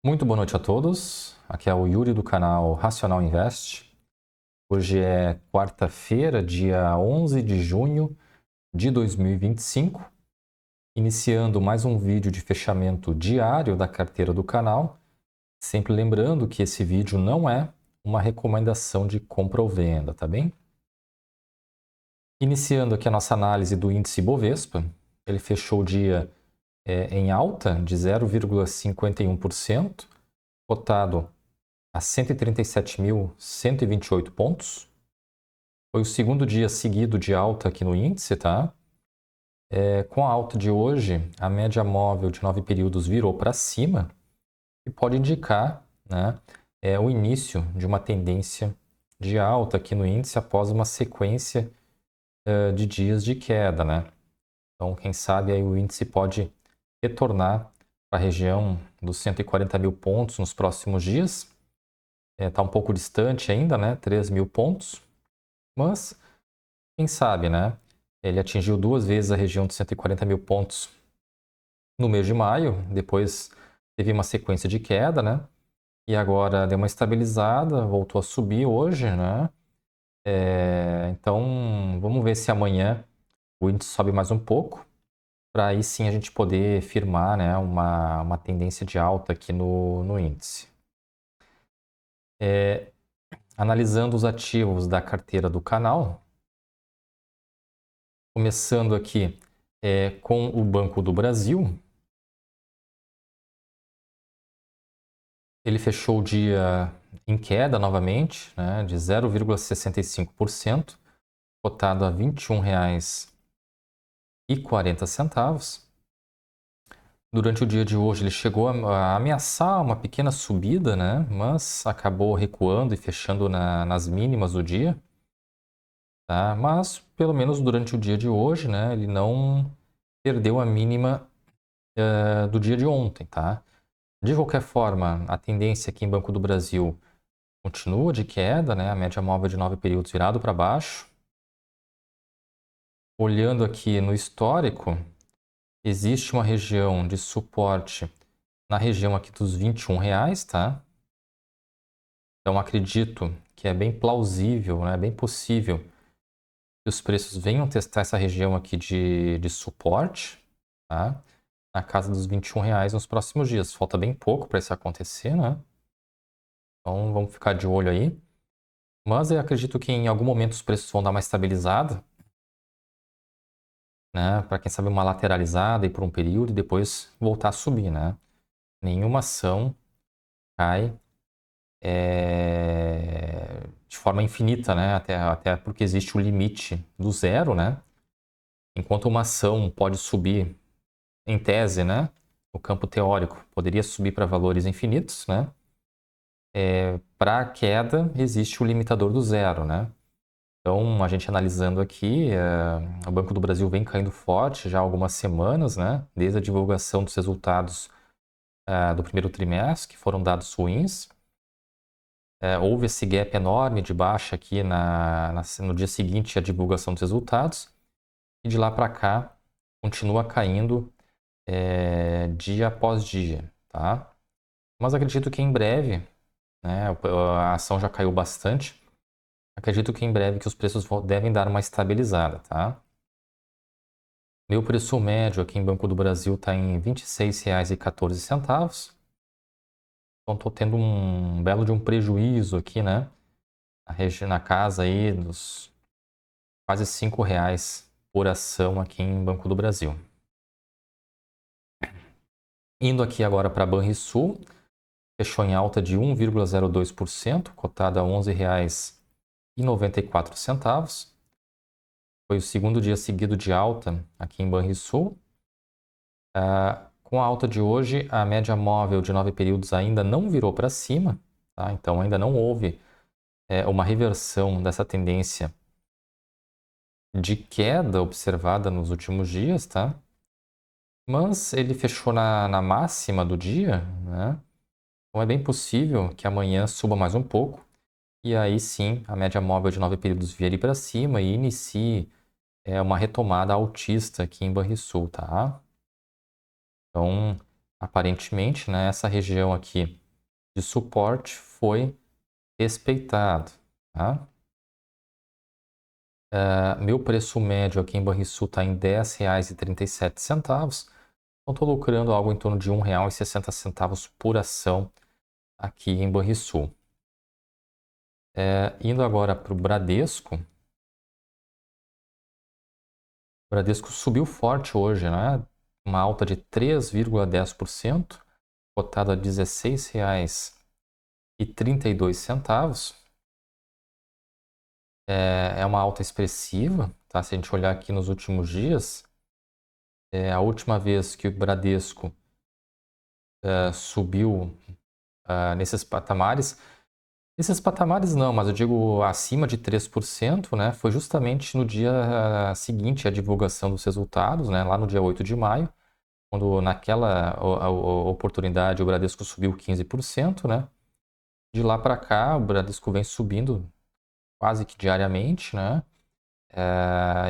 Muito boa noite a todos. Aqui é o Yuri do canal Racional Invest. Hoje é quarta-feira, dia 11 de junho de 2025, iniciando mais um vídeo de fechamento diário da carteira do canal. Sempre lembrando que esse vídeo não é uma recomendação de compra ou venda, tá bem? Iniciando aqui a nossa análise do índice Bovespa, ele fechou o dia em alta de 0,51%, cotado a 137.128 pontos. Foi o segundo dia seguido de alta aqui no índice, tá? Com a alta de hoje, a média móvel de 9 períodos virou para cima e pode indicar, né, o início de uma tendência de alta aqui no índice após uma sequência de dias de queda, né? Então, quem sabe aí o índice pode retornar para a região dos 140 mil pontos nos próximos dias. Está um pouco distante ainda, né? 3 mil pontos. Mas, quem sabe, né? Ele atingiu duas vezes a região de 140 mil pontos no mês de maio. Depois teve uma sequência de queda, né? E agora deu uma estabilizada, voltou a subir hoje, né? Então, vamos ver se amanhã o índice sobe mais um pouco, para aí sim a gente poder firmar, né, uma tendência de alta aqui no índice. Analisando os ativos da carteira do canal, começando aqui com o Banco do Brasil, ele fechou o dia em queda novamente, né, de 0,65%, cotado a R$ 21,40. Durante o dia de hoje ele chegou a ameaçar uma pequena subida, né, mas acabou recuando e fechando nas mínimas do dia. Tá? Mas, pelo menos durante o dia de hoje, né, ele não perdeu a mínima do dia de ontem. Tá? De qualquer forma, a tendência aqui em Banco do Brasil continua de queda, né? A média móvel de 9 períodos virado para baixo. Olhando aqui no histórico, existe uma região de suporte na região aqui dos R$ 21, tá? Então acredito que é bem plausível, né? Bem possível que os preços venham testar essa região aqui de suporte, tá? Na casa dos R$ 21 nos próximos dias. Falta bem pouco para isso acontecer, né? Então vamos ficar de olho aí. Mas eu acredito que em algum momento os preços vão dar uma estabilizada, né? Para quem sabe uma lateralizada e por um período e depois voltar a subir, né? Nenhuma ação cai de forma infinita, né? Até porque existe o limite do zero, né? Enquanto uma ação pode subir, em tese, né? No campo teórico, poderia subir para valores infinitos, né? Para a queda, existe o limitador do zero, né? Então, a gente analisando aqui, o Banco do Brasil vem caindo forte já há algumas semanas, né? Desde a divulgação dos resultados do primeiro trimestre, que foram dados ruins. Houve esse gap enorme de baixa aqui no dia seguinte à divulgação dos resultados. E de lá para cá, continua caindo dia após dia, tá? Mas acredito que em breve, né, a ação já caiu bastante. Acredito que em breve que os preços devem dar uma estabilizada, tá? Meu preço médio aqui em Banco do Brasil está em R$ 26,14. Então estou tendo um belo de um prejuízo aqui, né? Na casa aí dos quase R$ 5 por ação aqui em Banco do Brasil. Indo aqui agora para a Banrisul, fechou em alta de 1,02%, cotada a R$ 11,94. Foi o segundo dia seguido de alta aqui em Banrisul. Com a alta de hoje, a média móvel de 9 períodos ainda não virou para cima, tá? Então ainda não houve uma reversão dessa tendência de queda observada nos últimos dias, tá? Mas ele fechou na máxima do dia, né? Então é bem possível que amanhã suba mais um pouco e aí sim a média móvel de 9 períodos vire para cima e inicie uma retomada altista aqui em Banrisul, tá? Então Aparentemente, né, essa região aqui de suporte foi respeitado. Tá? Meu preço médio aqui em Banrisul está em R$ 10,37. Então, estou lucrando algo em torno de R$ 1,60 por ação aqui em Banrisul. Indo agora para o Bradesco. O Bradesco subiu forte hoje, né? Uma alta de 3,10%, cotado a R$ 16,32. É uma alta expressiva, tá? Se a gente olhar aqui nos últimos dias, a última vez que o Bradesco subiu nesses patamares não, mas eu digo acima de 3%, né? Foi justamente no dia seguinte à divulgação dos resultados, né? Lá no dia 8 de maio, quando naquela oportunidade o Bradesco subiu 15%, né? De lá para cá, o Bradesco vem subindo quase que diariamente, né?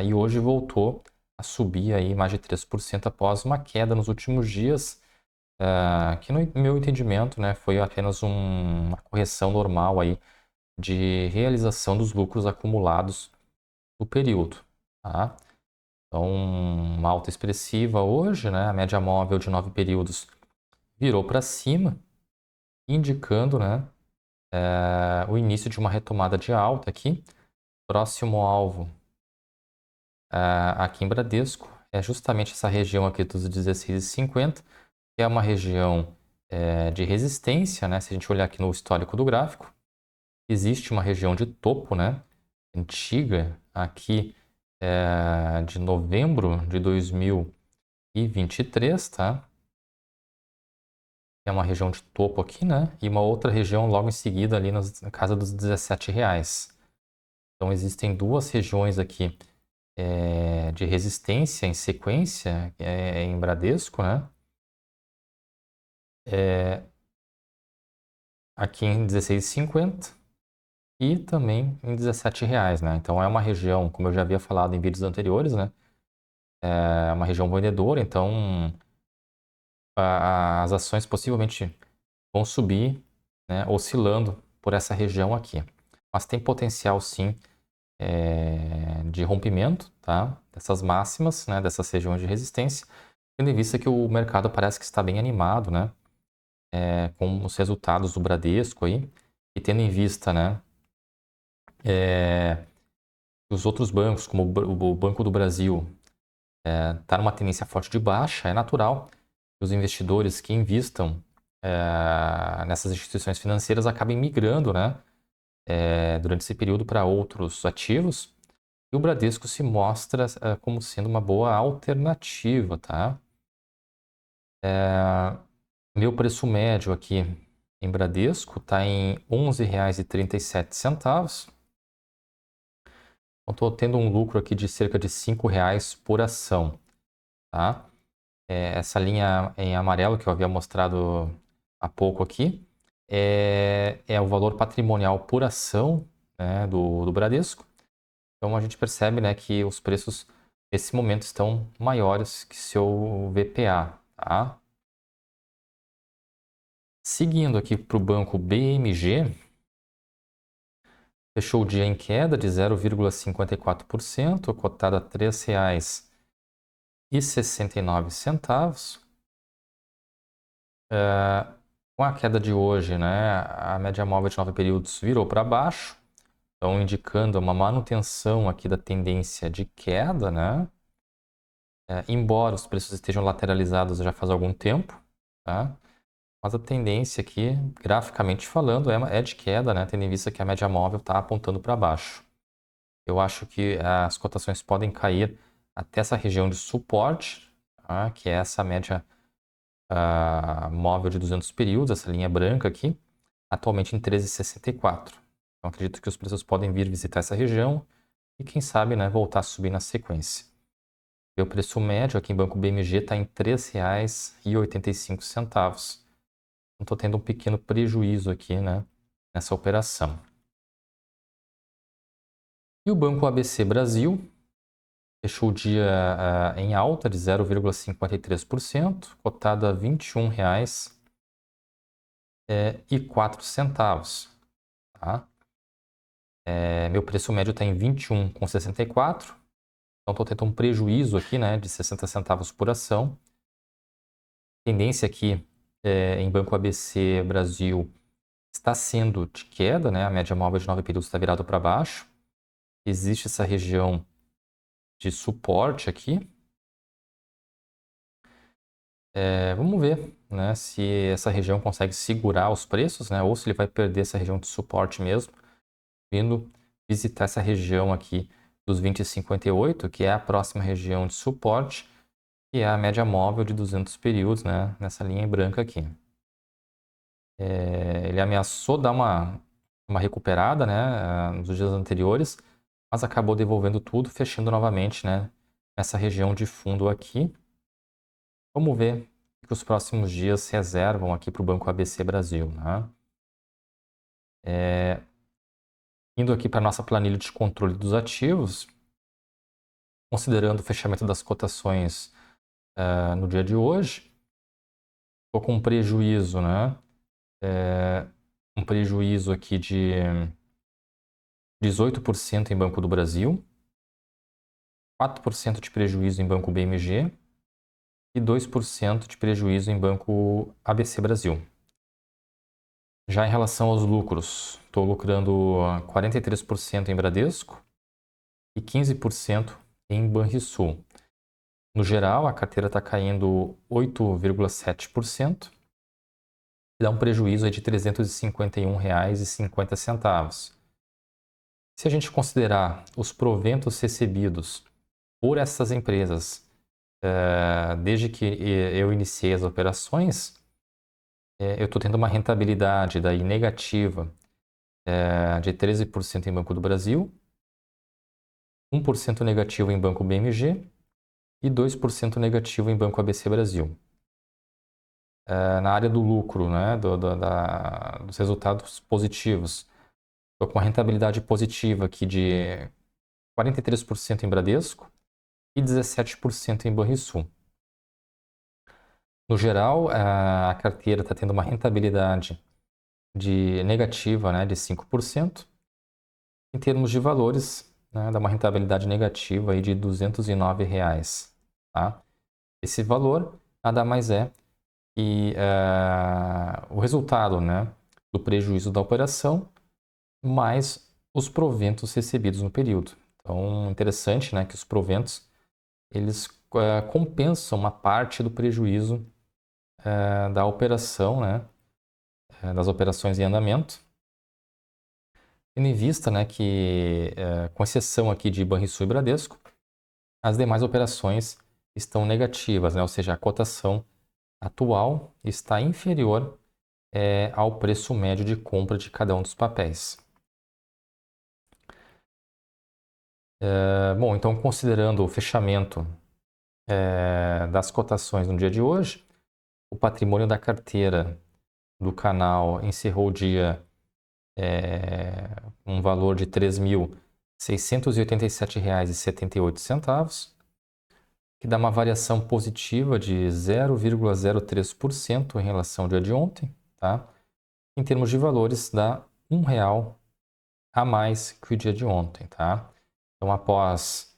E hoje voltou a subir aí mais de 3% após uma queda nos últimos dias, que no meu entendimento, né, foi apenas uma correção normal aí de realização dos lucros acumulados no período. Tá? Então, uma alta expressiva hoje, né, a média móvel de 9 períodos virou para cima, indicando, né, o início de uma retomada de alta aqui. Próximo alvo aqui em Bradesco é justamente essa região aqui dos 16,50, que é uma região de resistência, né? Se a gente olhar aqui no histórico do gráfico, existe uma região de topo, né? Antiga, aqui de novembro de 2023, tá? É uma região de topo aqui, né? E uma outra região logo em seguida ali na casa dos R$ 17. Então existem duas regiões aqui de resistência em sequência em Bradesco, né? Aqui em 16,50 e também em R$ 17, né? Então é uma região, como eu já havia falado em vídeos anteriores, né? É uma região vendedora, então as ações possivelmente vão subir, né? Oscilando por essa região aqui. Mas tem potencial sim de rompimento, tá? Dessas máximas, né? Dessas regiões de resistência, tendo em vista que o mercado parece que está bem animado, né? Com os resultados do Bradesco aí, e tendo em vista, né? Os outros bancos, como o Banco do Brasil, está numa tendência forte de baixa, é natural que os investidores que investam nessas instituições financeiras acabem migrando, né? Durante esse período para outros ativos. E o Bradesco se mostra como sendo uma boa alternativa, tá? Meu preço médio aqui em Bradesco está em R$ 11,37. Então, estou tendo um lucro aqui de cerca de R$ 5,00 por ação. Tá? Essa linha em amarelo que eu havia mostrado há pouco aqui é o valor patrimonial por ação, né, do Bradesco. Então, a gente percebe, né, que os preços nesse momento estão maiores que seu VPA. Tá? Seguindo aqui para o banco BMG, fechou o dia em queda de 0,54%, cotado a R$ 3,69. Com a queda de hoje, né, a média móvel de 9 períodos virou para baixo, então indicando uma manutenção aqui da tendência de queda, né? Embora os preços estejam lateralizados já faz algum tempo, tá? Mas a tendência aqui, graficamente falando, é de queda, né? Tendo em vista que a média móvel está apontando para baixo. Eu acho que as cotações podem cair até essa região de suporte, tá? Que é essa média móvel de 200 períodos, essa linha branca aqui, atualmente em 13,64. Então acredito que os preços podem vir visitar essa região e quem sabe, né, voltar a subir na sequência. O preço médio aqui em Banco BMG está em R$ 3,85. Então estou tendo um pequeno prejuízo aqui, né, nessa operação. E o Banco ABC Brasil Fechou o dia em alta de 0,53%, cotado a R$ 21,04. Tá? Meu preço médio está em 21,64. Então, estou tendo um prejuízo aqui, né, de 60 centavos por ação. Tendência aqui em Banco ABC Brasil está sendo de queda, né? A média móvel de 9 períodos está virada para baixo. Existe essa região de suporte aqui. Vamos ver, né, se essa região consegue segurar os preços, né, ou se ele vai perder essa região de suporte mesmo, vindo visitar essa região aqui dos 20,58, que é a próxima região de suporte, que é a média móvel de 200 períodos, né, nessa linha em branca aqui. Ele ameaçou dar uma recuperada, né, nos dias anteriores, mas acabou devolvendo tudo, fechando novamente, né, nessa região de fundo aqui. Vamos ver o que os próximos dias reservam aqui para o Banco ABC Brasil, né? Indo aqui para a nossa planilha de controle dos ativos, considerando o fechamento das cotações no dia de hoje, estou com um prejuízo, né? Um prejuízo aqui de 18% em Banco do Brasil, 4% de prejuízo em Banco BMG e 2% de prejuízo em Banco ABC Brasil. Já em relação aos lucros, estou lucrando 43% em Bradesco e 15% em Banrisul. No geral, a carteira está caindo 8,7%, que dá um prejuízo aí de R$ 351,50. Se a gente considerar os proventos recebidos por essas empresas desde que eu iniciei as operações, eu estou tendo uma rentabilidade daí negativa de 13% em Banco do Brasil, 1% negativo em Banco BMG e 2% negativo em Banco ABC Brasil. Na área do lucro, né, dos resultados positivos, estou com uma rentabilidade positiva aqui de 43% em Bradesco e 17% em Banrisul. No geral, a carteira está tendo uma rentabilidade negativa, né, de 5%. Em termos de valores, né, dá uma rentabilidade negativa aí de R$ 209. Tá? Esse valor nada mais é que o resultado, né, do prejuízo da operação mais os proventos recebidos no período. Então, interessante, né, que os proventos eles compensam uma parte do prejuízo da operação, né, das operações em andamento. Tendo em vista, né, que, com exceção aqui de Banrisul e Bradesco, as demais operações estão negativas, né, ou seja, a cotação atual está inferior ao preço médio de compra de cada um dos papéis. Bom, então considerando o fechamento das cotações no dia de hoje, o patrimônio da carteira do canal encerrou o dia um valor de R$ 3.687,78, que dá uma variação positiva de 0,03% em relação ao dia de ontem. Tá? Em termos de valores, dá R$ 1,00 a mais que o dia de ontem. Tá? Então, após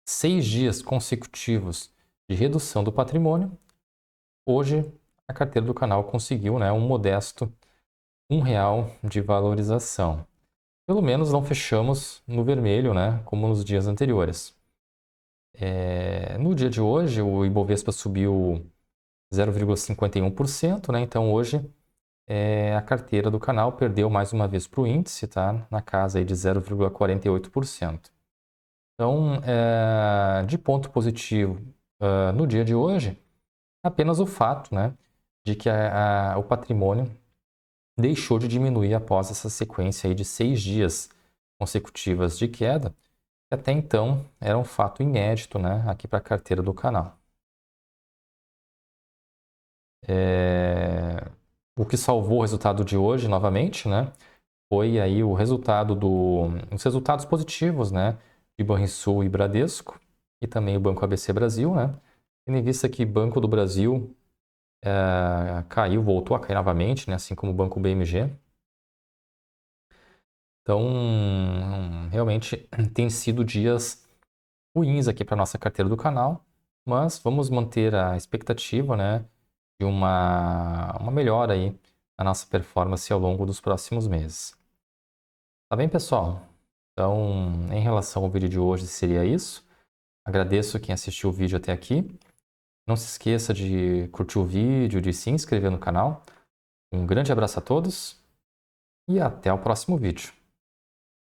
6 dias consecutivos de redução do patrimônio, hoje a carteira do canal conseguiu, né, um modesto R$ 1,00 de valorização. Pelo menos não fechamos no vermelho, né, como nos dias anteriores. No dia de hoje, o Ibovespa subiu 0,51%, né? Então hoje a carteira do canal perdeu mais uma vez para o índice, tá? Na casa aí de 0,48%. Então, de ponto positivo no dia de hoje, apenas o fato, né, de que o patrimônio deixou de diminuir após essa sequência aí de 6 dias consecutivas de queda, que até então era um fato inédito, né, aqui para a carteira do canal. O que salvou o resultado de hoje, novamente, né, foi aí os resultados positivos, né, de Banrisul e Bradesco, e também o Banco ABC Brasil, né? Tendo em vista que Banco do Brasil caiu, voltou a cair novamente, né? Assim como o Banco BMG. Então, realmente tem sido dias ruins aqui para nossa carteira do canal, mas vamos manter a expectativa, né, de uma melhora aí na nossa performance ao longo dos próximos meses. Tá bem, pessoal? Então, em relação ao vídeo de hoje, seria isso. Agradeço quem assistiu o vídeo até aqui. Não se esqueça de curtir o vídeo, de se inscrever no canal. Um grande abraço a todos e até o próximo vídeo.